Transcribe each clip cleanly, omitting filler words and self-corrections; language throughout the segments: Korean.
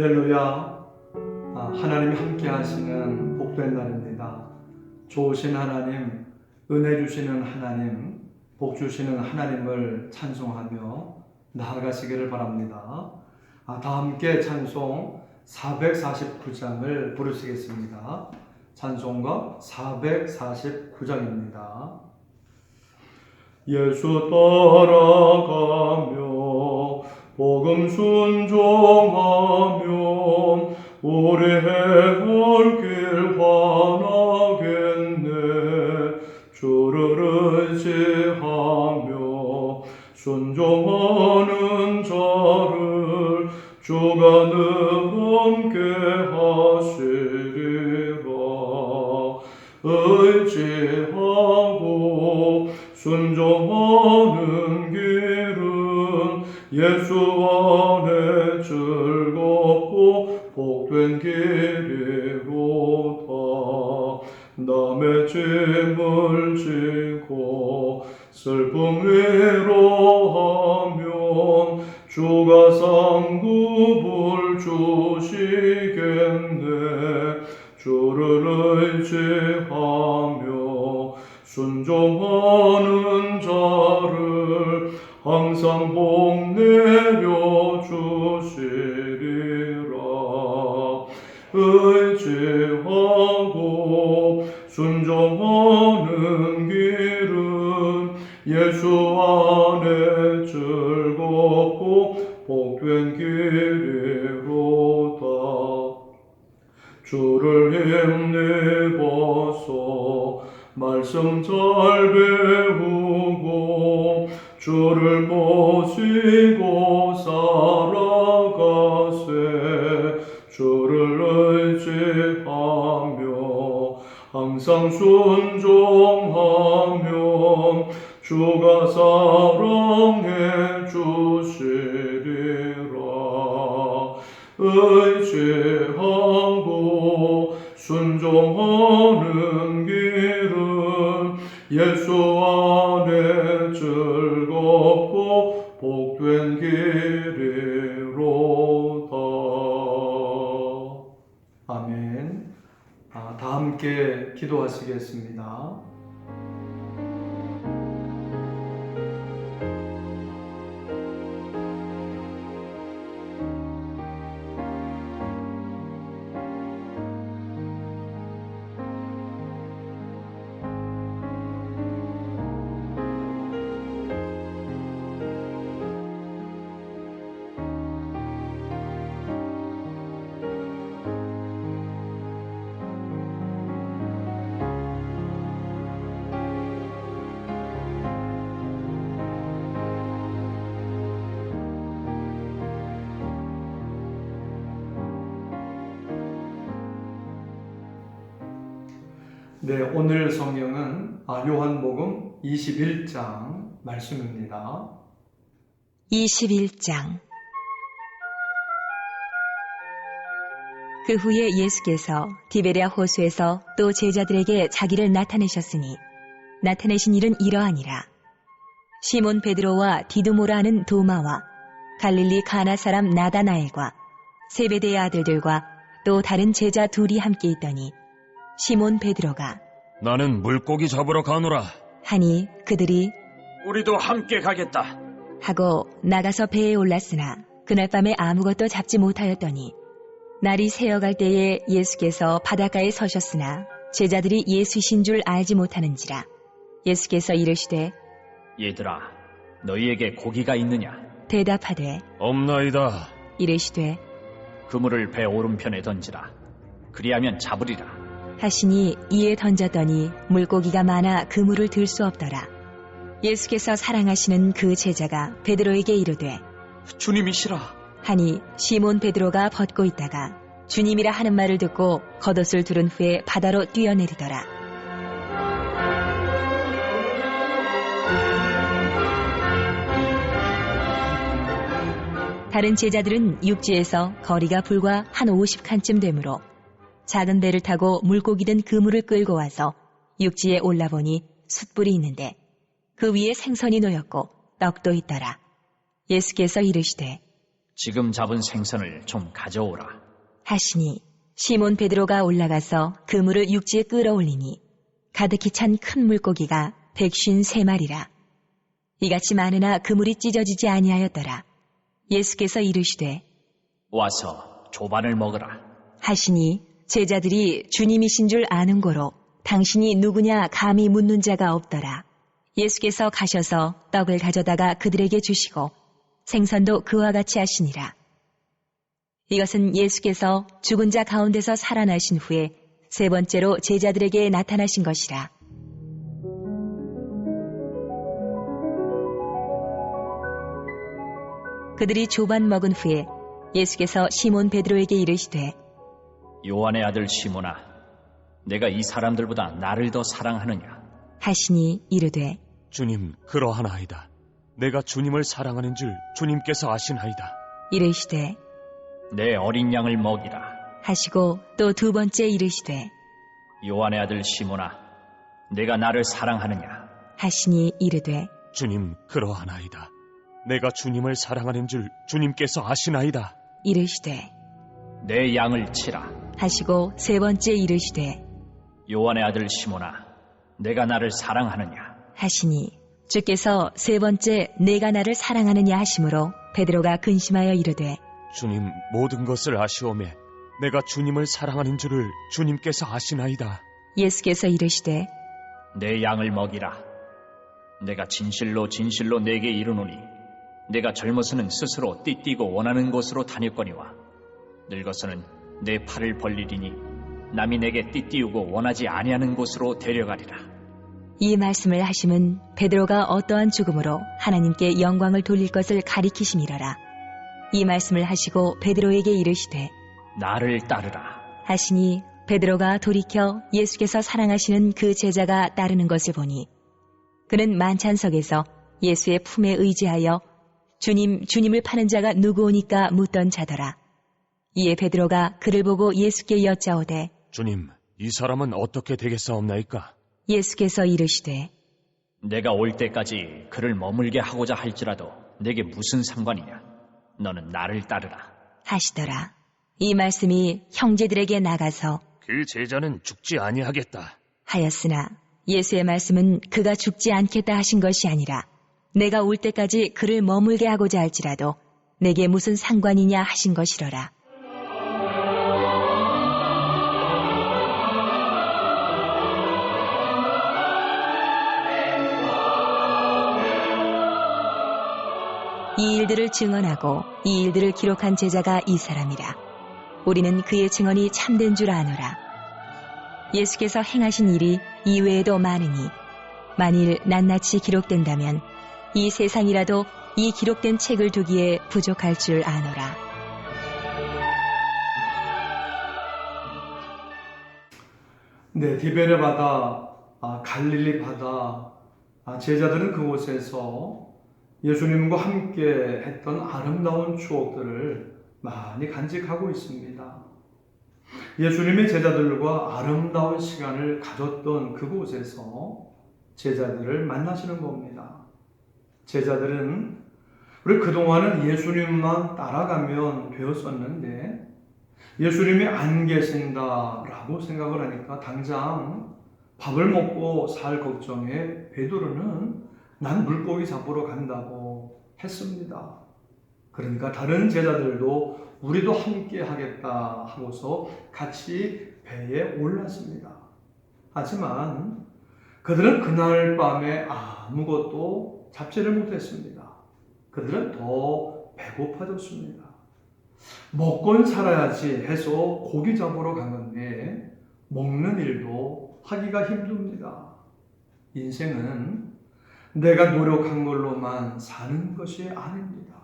할렐루야. 하나님이 함께 하시는 복된 날입니다. 좋으신 하나님, 은혜 주시는 하나님, 복 주시는 하나님을 찬송하며 나아가시기를 바랍니다. 다 함께 찬송 449장을 부르시겠습니다. 찬송가 449장입니다. 예수 따라가며 복음 순종하면 우리 행할 길 환하겠네. 주를 의지하며 순종하는 자를 주가 늘 함께 하시리라. 의지하고 순종하는 길은 예수 안에 즐겁고 복된 길이로다. 남의 짐을 지고 슬픔 위로하면 주가 상급을 주시겠네. 주를 의지하며 순종하는 자를 항상 복 내려 주시리라. 의지하고 순종하는 길은 예수 안에 즐겁고 복된 길이로다. 주를 힘입어서 말씀 잘 배우고 주를 모시고 살아가세. 주를 의지하며 항상 순종하면 주가 사랑해 주시리라. 의지하고 순종하는 길은 예수 안에 즐겁고 복된 길이로다. 아멘. 다 함께 기도하시겠습니다. 네, 오늘 성경은 요한복음 21장 말씀입니다. 21장. 그 후에 예수께서 디베랴 호수에서 또 제자들에게 자기를 나타내셨으니 나타내신 일은 이러하니라. 시몬 베드로와 디두모라 하는 도마와 갈릴리 가나 사람 나다나엘과 세베대의 아들들과 또 다른 제자 둘이 함께 있더니 시몬 베드로가 나는 물고기 잡으러 가노라 하니 그들이 우리도 함께 가겠다 하고 나가서 배에 올랐으나 그날 밤에 아무것도 잡지 못하였더니 날이 새어갈 때에 예수께서 바닷가에 서셨으나 제자들이 예수이신 줄 알지 못하는지라. 예수께서 이르시되 얘들아 너희에게 고기가 있느냐? 대답하되 없나이다. 이르시되 그물을 배 오른편에 던지라. 그리하면 잡으리라. 하시니 이에 던졌더니 물고기가 많아 그물을 들 수 없더라. 예수께서 사랑하시는 그 제자가 베드로에게 이르되 주님이시라. 하니 시몬 베드로가 벗고 있다가 주님이라 하는 말을 듣고 겉옷을 두른 후에 바다로 뛰어내리더라. 다른 제자들은 육지에서 거리가 불과 한 50칸쯤 되므로 작은 배를 타고 물고기 든 그물을 끌고 와서 육지에 올라보니 숯불이 있는데 그 위에 생선이 놓였고 떡도 있더라. 예수께서 이르시되 지금 잡은 생선을 좀 가져오라. 하시니 시몬 베드로가 올라가서 그물을 육지에 끌어올리니 가득히 찬 큰 물고기가 153마리라. 이같이 많으나 그물이 찢어지지 아니하였더라. 예수께서 이르시되 와서 조반을 먹으라. 하시니 제자들이 주님이신 줄 아는 고로 당신이 누구냐 감히 묻는 자가 없더라. 예수께서 가셔서 떡을 가져다가 그들에게 주시고 생선도 그와 같이 하시니라. 이것은 예수께서 죽은 자 가운데서 살아나신 후에 세 번째로 제자들에게 나타나신 것이라. 그들이 조반 먹은 후에 예수께서 시몬 베드로에게 이르시되 요한의 아들 시몬아, 내가 이 사람들보다 나를 더 사랑하느냐? 하시니 이르되 주님, 그러하나이다. 내가 주님을 사랑하는 줄 주님께서 아시나이다. 이르시되 내 어린 양을 먹이라. 하시고 또 두 번째 이르시되 요한의 아들 시몬아, 내가 나를 사랑하느냐? 하시니 이르되 주님, 그러하나이다. 내가 주님을 사랑하는 줄 주님께서 아시나이다. 이르시되 내 양을 치라. 하시고 세 번째 이르시되 요한의 아들 시몬아, 내가 나를 사랑하느냐? 하시니 주께서 세 번째 내가 나를 사랑하느냐 하심으로 베드로가 근심하여 이르되 주님, 모든 것을 아시오매 내가 주님을 사랑하는 줄을 주님께서 아시나이다. 예수께서 이르시되 내 양을 먹이라. 내가 진실로 진실로 내게 이르노니 내가 젊어서는 스스로 띠띠고 원하는 곳으로 다녔거니와 늙어서는 내 팔을 벌리리니 남이 내게 띠띠우고 원하지 아니하는 곳으로 데려가리라. 이 말씀을 하심은 베드로가 어떠한 죽음으로 하나님께 영광을 돌릴 것을 가리키심이러라. 이 말씀을 하시고 베드로에게 이르시되 나를 따르라. 하시니 베드로가 돌이켜 예수께서 사랑하시는 그 제자가 따르는 것을 보니 그는 만찬석에서 예수의 품에 의지하여 주님을 파는 자가 누구오니까 묻던 자더라. 이에 베드로가 그를 보고 예수께 여짜오되 주님, 이 사람은 어떻게 되겠사옵나이까? 예수께서 이르시되 내가 올 때까지 그를 머물게 하고자 할지라도 내게 무슨 상관이냐? 너는 나를 따르라. 하시더라. 이 말씀이 형제들에게 나가서 그 제자는 죽지 아니하겠다 하였으나 예수의 말씀은 그가 죽지 않겠다 하신 것이 아니라 내가 올 때까지 그를 머물게 하고자 할지라도 내게 무슨 상관이냐 하신 것이로라. 이 일들을 증언하고 이 일들을 기록한 제자가 이 사람이라. 우리는 그의 증언이 참된 줄 아노라. 예수께서 행하신 일이 이외에도 많으니 만일 낱낱이 기록된다면 이 세상이라도 이 기록된 책을 두기에 부족할 줄 아노라. 네, 디베레 바다, 갈릴리 바다, 제자들은 그곳에서 예수님과 함께 했던 아름다운 추억들을 많이 간직하고 있습니다. 예수님의 제자들과 아름다운 시간을 가졌던 그곳에서 제자들을 만나시는 겁니다. 제자들은 우리 그동안은 예수님만 따라가면 되었었는데 예수님이 안 계신다라고 생각을 하니까 당장 밥을 먹고 살 걱정에 베드로는 난 물고기 잡으러 간다고 했습니다. 그러니까 다른 제자들도 우리도 함께 하겠다 하고서 같이 배에 올랐습니다. 하지만 그들은 그날 밤에 아무것도 잡지를 못했습니다. 그들은 더 배고파졌습니다. 먹곤 살아야지 해서 고기 잡으러 간 건데 먹는 일도 하기가 힘듭니다. 인생은 내가 노력한 걸로만 사는 것이 아닙니다.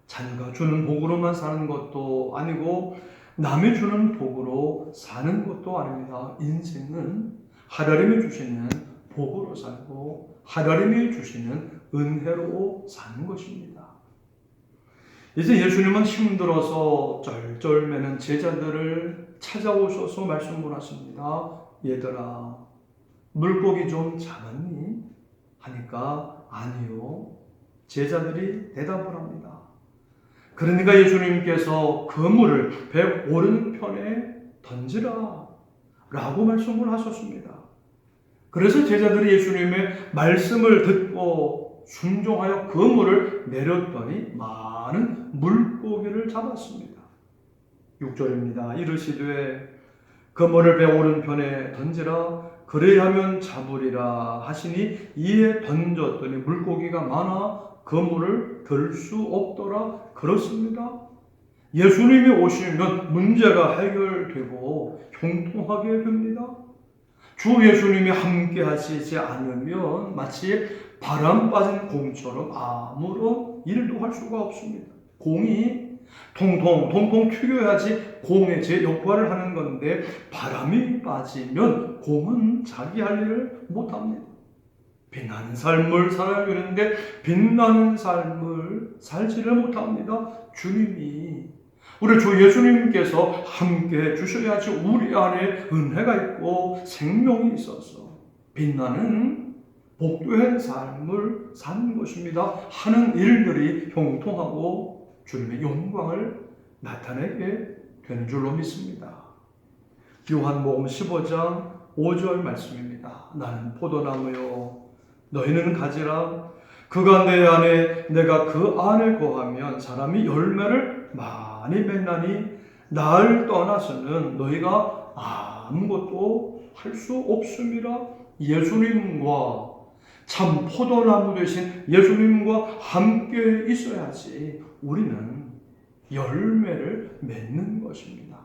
자녀가 주는 복으로만 사는 것도 아니고 남이 주는 복으로 사는 것도 아닙니다. 인생은 하나님이 주시는 복으로 살고 하나님이 주시는 은혜로 사는 것입니다. 이제 예수님은 힘들어서 쩔쩔매는 제자들을 찾아오셔서 말씀을 하십니다. 얘들아, 물고기 좀 잡았니? 하니까 아니요. 제자들이 대답을 합니다. 그러니까 예수님께서 그물을 배 오른편에 던지라 라고 말씀을 하셨습니다. 그래서 제자들이 예수님의 말씀을 듣고 순종하여 그물을 내렸더니 많은 물고기를 잡았습니다. 6절입니다. 이르시되 그물을 배 오른편에 던지라 그리하면 잡으리라 하시니 이에 던졌더니 물고기가 많아 그물을 들 수 없더라. 그렇습니다. 예수님이 오시면 문제가 해결되고 형통하게 됩니다. 주 예수님이 함께 하시지 않으면 마치 바람 빠진 공처럼 아무런 일도 할 수가 없습니다. 공이 통통 튀겨야지 공의 제 역할을 하는 건데 바람이 빠지면 공은 자기 할 일을 못합니다. 빛나는 삶을 살아야 되는데 빛나는 삶을 살지를 못합니다. 주님이 우리 주 예수님께서 함께 해주셔야지 우리 안에 은혜가 있고 생명이 있어서 빛나는 복된 삶을 사는 것입니다. 하는 일들이 형통하고 주님의 영광을 나타내게 되는 줄로 믿습니다. 요한복음 15장 5절 말씀입니다. 나는 포도나무요 너희는 가지라. 그가 내 안에 내가 그 안에 거하면 사람이 열매를 많이 맺나니 나를 떠나서는 너희가 아무것도 할 수 없음이라. 예수님과 참 포도나무 되신 예수님과 함께 있어야지 우리는 열매를 맺는 것입니다.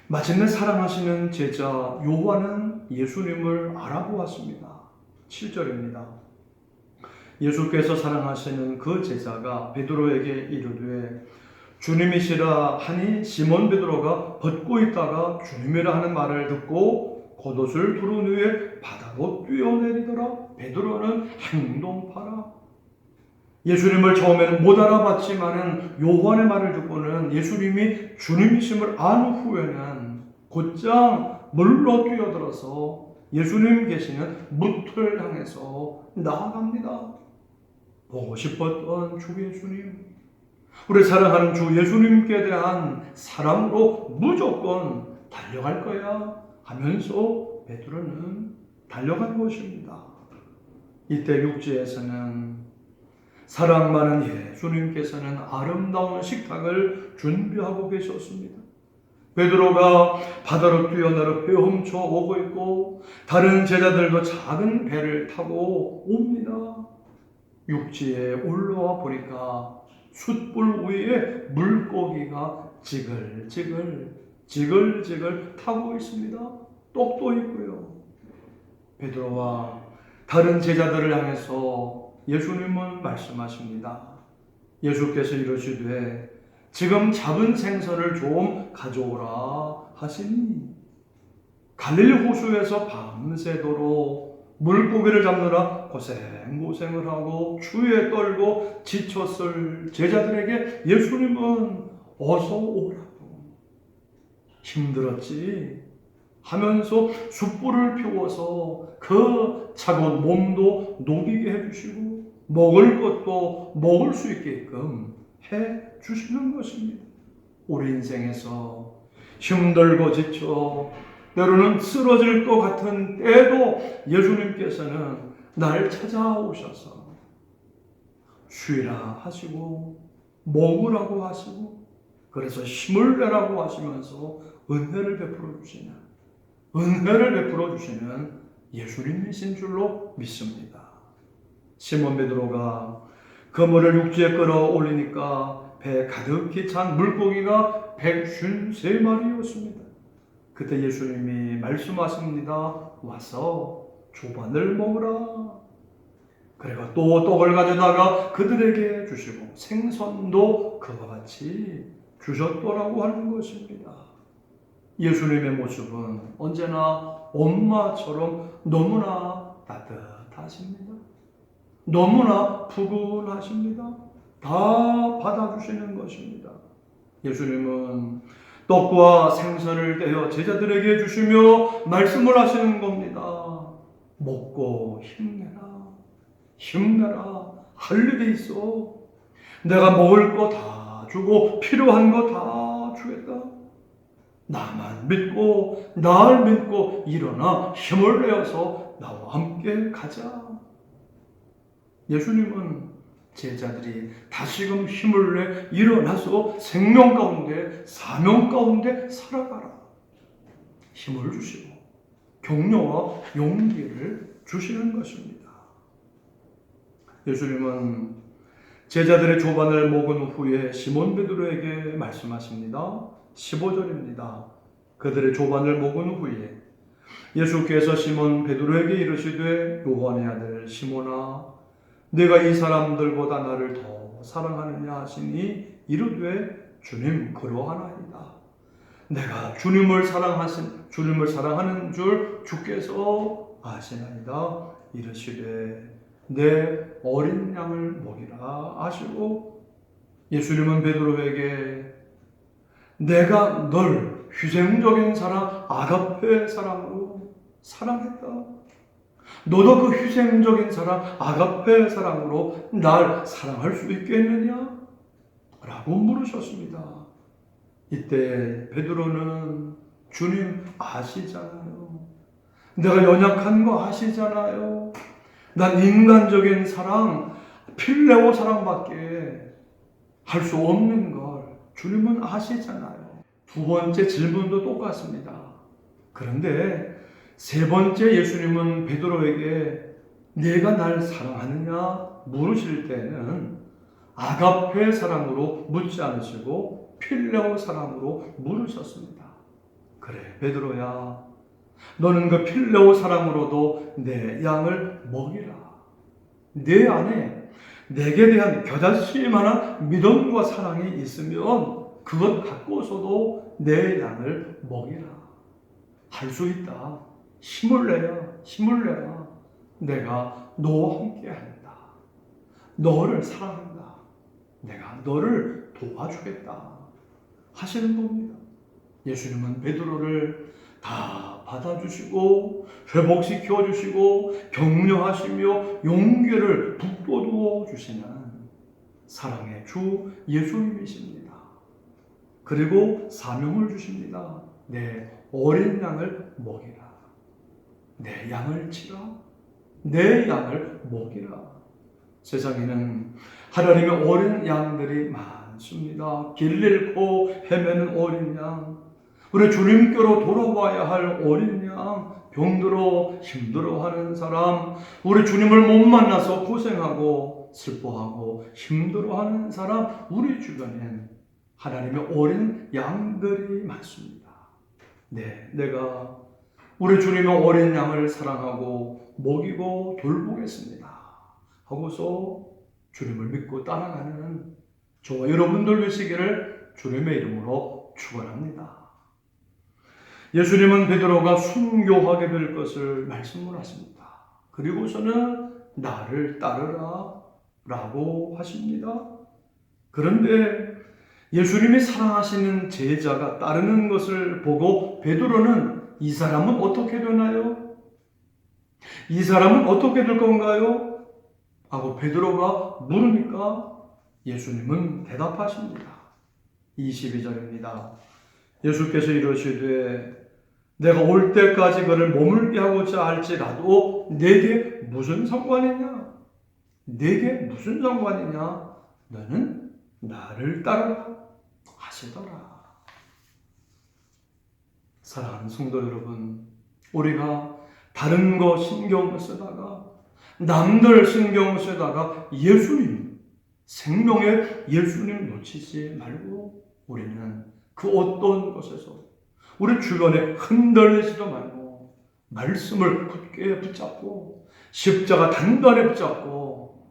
마침내 사랑하시는 제자 요한은 예수님을 알아보았습니다. 7절입니다. 예수께서 사랑하시는 그 제자가 베드로에게 이르되 주님이시라 하니 시몬 베드로가 벗고 있다가 주님이라 하는 말을 듣고 겉옷을 두른 후에 바다로 뛰어내리더라. 베드로는 행동파라. 예수님을 처음에는 못 알아봤지만은 요한의 말을 듣고는 예수님이 주님이심을 안 후에는 곧장 물로 뛰어들어서 예수님 계시는 무틀 향해서 나아갑니다. 보고 싶었던 주 예수님, 우리 사랑하는 주 예수님께 대한 사랑으로 무조건 달려갈 거야 하면서 베드로는 달려간 것입니다. 이때 6절에서는 사랑 많은 예수님께서는 아름다운 식탁을 준비하고 계셨습니다. 베드로가 바다로 뛰어내려 헤엄쳐 오고 있고 다른 제자들도 작은 배를 타고 옵니다. 육지에 올라와 보니까 숯불 위에 물고기가 지글지글 타고 있습니다. 떡도 있고요. 베드로와 다른 제자들을 향해서 예수님은 말씀하십니다. 예수께서 이르시되 지금 잡은 생선을 좀 가져오라 하시니 갈릴리 호수에서 밤새도록 물고기를 잡느라 고생을 하고 추위에 떨고 지쳤을 제자들에게 예수님은 어서 오라고 힘들었지 하면서 숯불을 피워서 그 차가운 몸도 녹이게 해주시고 먹을 것도 먹을 수 있게끔 해주시는 것입니다. 우리 인생에서 힘들고 지쳐 때로는 쓰러질 것 같은 때도 예수님께서는 나를 찾아오셔서 쉬라 하시고 먹으라고 하시고 그래서 힘을 내라고 하시면서 은혜를 베풀어 주시는 예수님이신 줄로 믿습니다. 시몬 베드로가 그물을 육지에 끌어올리니까 배 가득히 찬 물고기가 153마리였습니다. 그때 예수님이 말씀하십니다. 와서 조반을 먹으라. 그리고 또 떡을 가져다가 그들에게 주시고 생선도 그와 같이 주셨더라고 하는 것입니다. 예수님의 모습은 언제나 엄마처럼 너무나 따뜻하십니다. 너무나 푸근하십니다. 다 받아주시는 것입니다. 예수님은 떡과 생선을 떼어 제자들에게 주시며 말씀을 하시는 겁니다. 먹고 힘내라. 할 일이 있어. 내가 먹을 거 다 주고 필요한 거 다 주겠다. 나만 믿고 날 믿고 일어나 힘을 내어서 나와 함께 가자. 예수님은 제자들이 다시금 힘을 내 일어나서 생명 가운데 사명 가운데 살아가라 힘을 주시고 격려와 용기를 주시는 것입니다. 예수님은 제자들의 조반을 먹은 후에 시몬 베드로에게 말씀하십니다. 15절입니다. 그들의 조반을 먹은 후에 예수께서 시몬 베드로에게 이르시되 요한의 아들 시몬아 내가 이 사람들보다 나를 더 사랑하느냐 하시니 이르되 주님 그러하나이다. 내가 주님을 사랑하는 줄 주께서 아시나이다. 이르시되 내 어린 양을 먹이라 하시고 예수님은 베드로에게 내가 널 희생적인 사랑 아가페 사랑으로 사랑했다. 너도 그 희생적인 사랑 아가페 사랑으로 날 사랑할 수 있겠느냐? 라고 물으셨습니다. 이때 베드로는 주님 아시잖아요. 내가 연약한 거 아시잖아요. 난 인간적인 사랑, 필레오 사랑밖에 할 수 없는 걸 주님은 아시잖아요. 두 번째 질문도 똑같습니다. 그런데 세 번째 예수님은 베드로에게 네가 날 사랑하느냐 물으실 때는 아가페 사랑으로 묻지 않으시고 필레오 사랑으로 물으셨습니다. 그래 베드로야 너는 그 필레오 사랑으로도 내 양을 먹이라. 내 안에 내게 대한 겨자씨 만한 믿음과 사랑이 있으면 그것 갖고서도 내 양을 먹이라. 할 수 있다. 힘을 내라. 내가 너와 함께 한다. 너를 사랑한다. 내가 너를 도와주겠다. 하시는 겁니다. 예수님은 베드로를 다 받아주시고 회복시켜 주시고 격려하시며 용기를 북돋워 주시는 사랑의 주 예수님이십니다. 그리고 사명을 주십니다. 내 어린 양을 먹이라. 내 양을 치라. 내 양을 먹이라. 세상에는 하나님의 어린 양들이 많습니다. 길 잃고 헤매는 어린 양, 우리 주님께로 돌아와야 할 어린 양, 병들어 힘들어하는 사람, 우리 주님을 못 만나서 고생하고 슬퍼하고 힘들어하는 사람, 우리 주변엔 하나님의 어린 양들이 많습니다. 네, 내가 우리 주님의 어린 양을 사랑하고 먹이고 돌보겠습니다 하고서 주님을 믿고 따라가는 저와 여러분들 되시기를 주님의 이름으로 축원합니다. 예수님은 베드로가 순교하게 될 것을 말씀을 하십니다. 그리고서는 나를 따르라 라고 하십니다. 그런데 예수님이 사랑하시는 제자가 따르는 것을 보고 베드로는 이 사람은 어떻게 되나요? 이 사람은 어떻게 될 건가요? 하고 베드로가 물으니까 예수님은 대답하십니다. 22절입니다. 예수께서 이르시되 내가 올 때까지 그를 머물게 하고자 할지라도 내게 무슨 상관이냐? 내게 무슨 상관이냐? 너는 나를 따르라 하시더라. 사랑하는 성도 여러분, 우리가 다른 거 신경 쓰다가 남들 신경 쓰다가 예수님, 생명의 예수님 놓치지 말고 우리는 그 어떤 것에서 우리 주변에 흔들리지도 말고 말씀을 굳게 붙잡고 십자가 단단히 붙잡고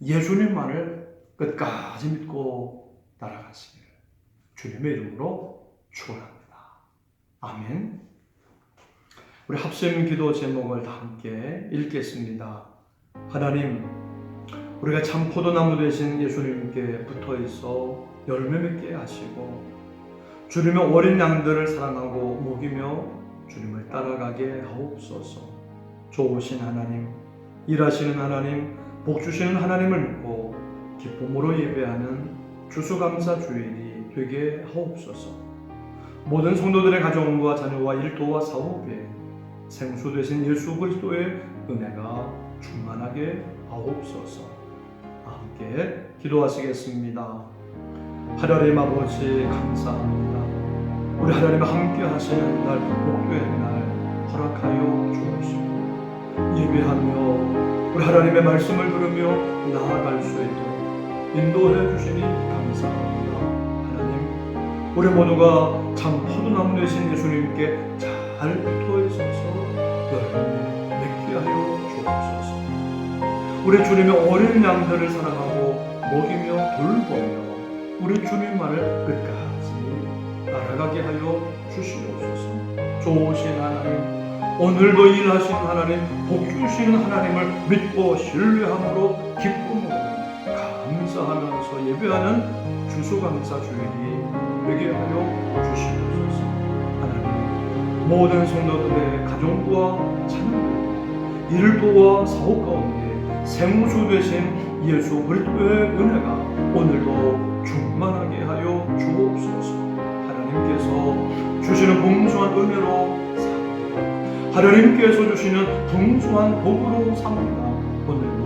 예수님만을 끝까지 믿고 따라가시길 주님의 이름으로 축원합니다. 아멘. 우리 합심 기도 제목을 다 함께 읽겠습니다. 하나님, 우리가 참 포도나무 되신 예수님께 붙어 있어 열매 맺게 하시고 주님의 어린 양들을 사랑하고 먹이며 주님을 따라가게 하옵소서. 좋으신 하나님, 일하시는 하나님, 복 주시는 하나님을 믿고 기쁨으로 예배하는 추수감사 주일이 되게 하옵소서. 모든 성도들의 가정과 자녀와 일도와 사업에 생수 되신 예수 그리스도의 은혜가 충만하게 하옵소서. 함께 기도하시겠습니다. 하나님 아버지 감사합니다. 우리 하나님 함께 하시는 날, 복된 날 허락하여 주옵시고 예배하며 우리 하나님의 말씀을 들으며 나아갈 수 있도록 인도해 주시니 감사합니다. 하나님, 우리 모두가 참 포도나무 되신 예수님께 잘 붙어 있어서 열매 맺게 하여 주옵소서. 우리 주님의 어린 양들을 사랑하고 먹이며 돌보며 우리 주님만을 끝까지 따라가게 하여 주시옵소서. 좋으신 하나님, 오늘도 일하시는 하나님, 복 주시는 하나님을 믿고 신뢰함으로 기쁨으로 감사하면서 예배하는 추수감사 주일이 되게 하여 주시옵소서. 하나님, 모든 성도들의 가정과 자녀들, 일도와 사업 가운데 생수 되신 예수 그리스도의 은혜가 오늘도 충만하게 하여 주옵소서. 하나님께서 주시는 풍성한 은혜로 삽니다. 하나님께서 주시는 풍성한 복으로 삽니다. 오늘도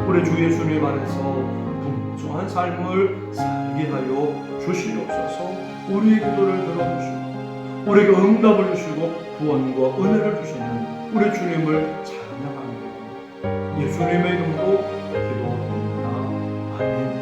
우리 주 예수님 안에서 풍성한 삶을 살게 하여 주시옵소서. 우리의 기도를 들어주시고 우리에게 응답을 주시고 구원과 은혜를 주시는 우리 주님을 찬양하며 예수님의 이름으로 기도합니다. 아멘.